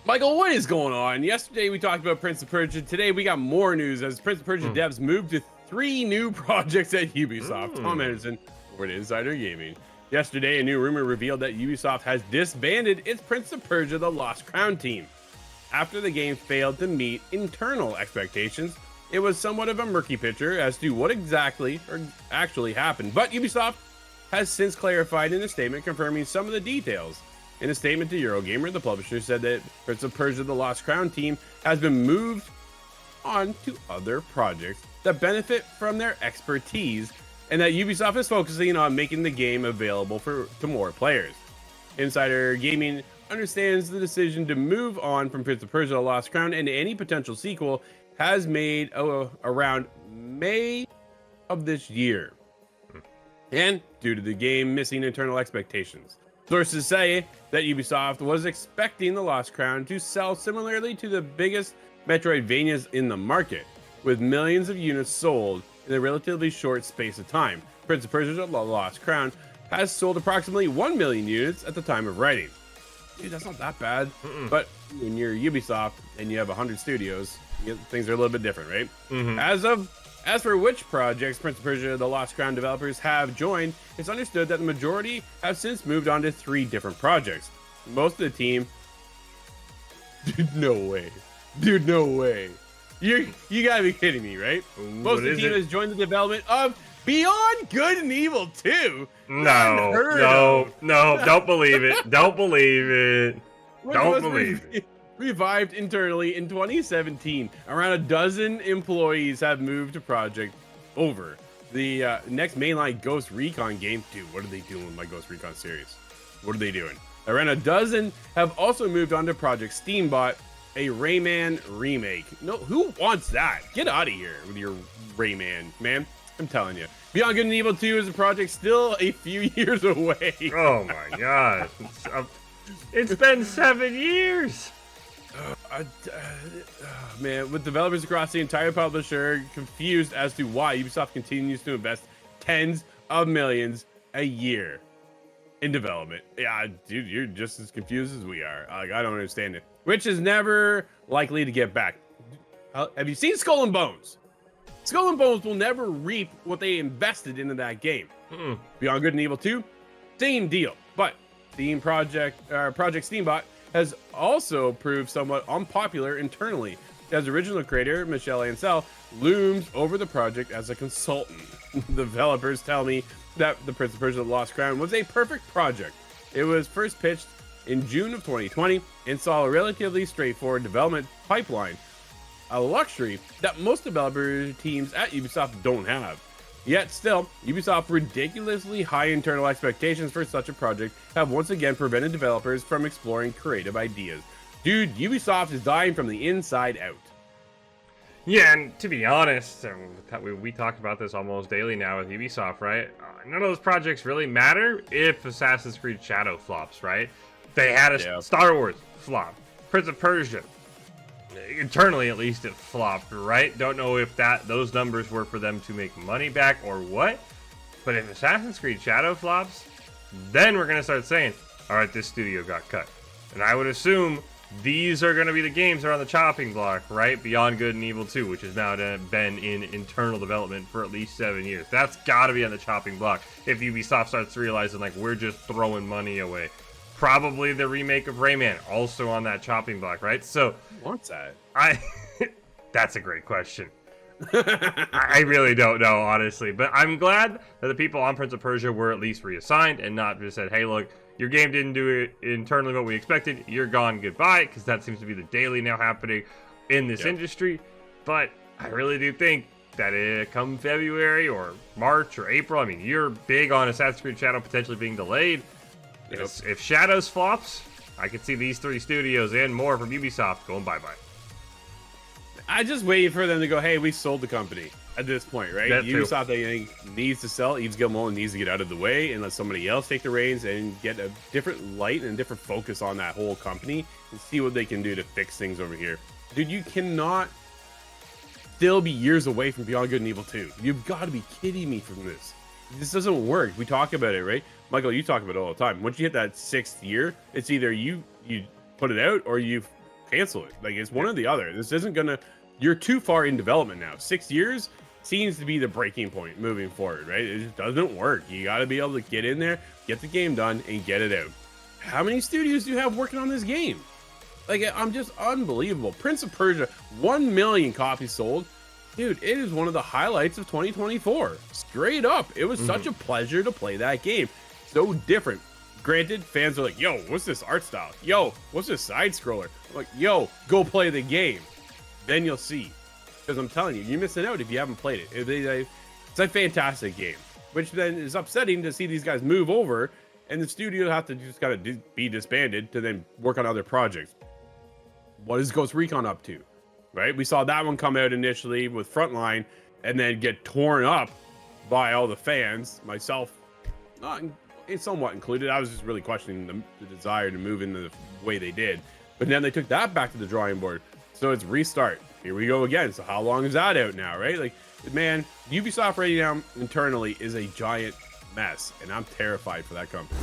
Michael, what is going on? Yesterday we talked about Prince of Persia. Today we got more news as Prince of Persia devs moved to 3 new projects at Ubisoft. Tom Anderson over to Insider Gaming. Yesterday, a new rumor revealed that Ubisoft has disbanded its Prince of Persia: The Lost Crown team. After the game failed to meet internal expectations, it was somewhat of a murky picture as to what exactly or actually happened. But Ubisoft has since clarified in a statement confirming some of the details. In a statement to Eurogamer, the publisher said that Prince of Persia: The Lost Crown team has been moved on to other projects that benefit from their expertise, and that Ubisoft is focusing on making the game available to more players. Insider Gaming understands the decision to move on from Prince of Persia: The Lost Crown and any potential sequel has made around May of this year, and due to the game missing internal expectations. Sources say that Ubisoft was expecting The Lost Crown to sell similarly to the biggest Metroidvanias in the market, with millions of units sold in a relatively short space of time. Prince of Persia: The Lost Crown has sold approximately 1 million units at the time of writing. Dude, that's not that bad. But when you're Ubisoft and you have 100 studios, things are a little bit different, right? As for which projects Prince of Persia: The Lost Crown developers have joined, it's understood that the majority have since moved on to 3 different projects. Most of the team... Dude, no way. Dude, no way. You gotta be kidding me, right? Most of the team has joined the development of Beyond Good and Evil 2. No, don't believe it. Don't believe it. Don't believe it. Revived internally in 2017. Around a dozen employees have moved to project over. The next mainline Ghost Recon game. Dude, what are they doing with my Ghost Recon series? What are they doing? Around a dozen have also moved on to Project Steambot, a Rayman remake. No, who wants that? Get out of here with your Rayman, man. I'm telling you. Beyond Good and Evil 2 is a project still a few years away. Oh my god. It's been 7 years. Man, with developers across the entire publisher confused as to why Ubisoft continues to invest tens of millions a year in development. Yeah, dude, you're just as confused as we are. Like, I don't understand it. Which is never likely to get back. Have you seen Skull and Bones? Skull and Bones will never reap what they invested into that game. Beyond Good and Evil 2, same deal. But Project Steambot has also proved somewhat unpopular internally, as original creator Michelle Ancel looms over the project as a consultant. The developers tell me that the Prince of Persia: The Lost Crown was a perfect project. It was first pitched in June of 2020 and saw a relatively straightforward development pipeline, a luxury that most developer teams at Ubisoft don't have. Yet still, Ubisoft's ridiculously high internal expectations for such a project have once again prevented developers from exploring creative ideas. Dude, Ubisoft is dying from the inside out. Yeah, and to be honest, we talked about this almost daily now with Ubisoft, right? None of those projects really matter if Assassin's Creed Shadow flops, right? They had a Star Wars flop, Prince of Persia. Internally, at least, it flopped, right? Don't know if those numbers were for them to make money back or what. But if Assassin's Creed Shadow flops, then we're going to start saying, all right, this studio got cut. And I would assume these are going to be the games that are on the chopping block, right? Beyond Good and Evil 2, which has now been in internal development for at least 7 years. That's got to be on the chopping block if Ubisoft starts realizing, like, we're just throwing money away. Probably the remake of Rayman, also on that chopping block, right? So, what's that? That's a great question. I really don't know, honestly. But I'm glad that the people on Prince of Persia were at least reassigned and not just said, hey, look, your game didn't do it internally what we expected. You're gone, goodbye, because that seems to be the daily now happening in this industry. But I really do think that come February or March or April, I mean, you're big on Assassin's Creed Shadow potentially being delayed. If Shadows flops, I could see these 3 studios and more from Ubisoft going bye-bye. I just wait for them to go, hey, we sold the company at this point, right? Ubisoft, I think, needs to sell. Yves Guillemot needs to get out of the way and let somebody else take the reins and get a different light and a different focus on that whole company and see what they can do to fix things over here. Dude, you cannot still be years away from Beyond Good and Evil 2. You've got to be kidding me from this. This doesn't work. We talk about it, right? Michael, you talk about it all the time. Once you hit that 6th year, it's either you put it out or you cancel it. Like, it's one or the other. This isn't gonna. You're too far in development now. 6 years seems to be the breaking point moving forward, right? It just doesn't work. You got to be able to get in there, get the game done, and get it out. How many studios do you have working on this game? Like, I'm just unbelievable. Prince of Persia, 1 million copies sold. Dude, it is one of the highlights of 2024. Straight up. It was such a pleasure to play that game. So different. Granted, fans are like, yo, what's this art style? Yo, what's this side scroller? I'm like, yo, go play the game. Then you'll see. Because I'm telling you, you're missing out if you haven't played it. It's a fantastic game, which then is upsetting to see these guys move over and the studio have to just gotta be disbanded to then work on other projects. What is Ghost Recon up to? Right? We saw that one come out initially with Frontline and then get torn up by all the fans, myself not somewhat included. I was just really questioning the desire to move in the way they did. But then they took that back to the drawing board. So it's restart. Here we go again. So how long is that out now, right? Like, man, Ubisoft right now internally is a giant mess, and I'm terrified for that company.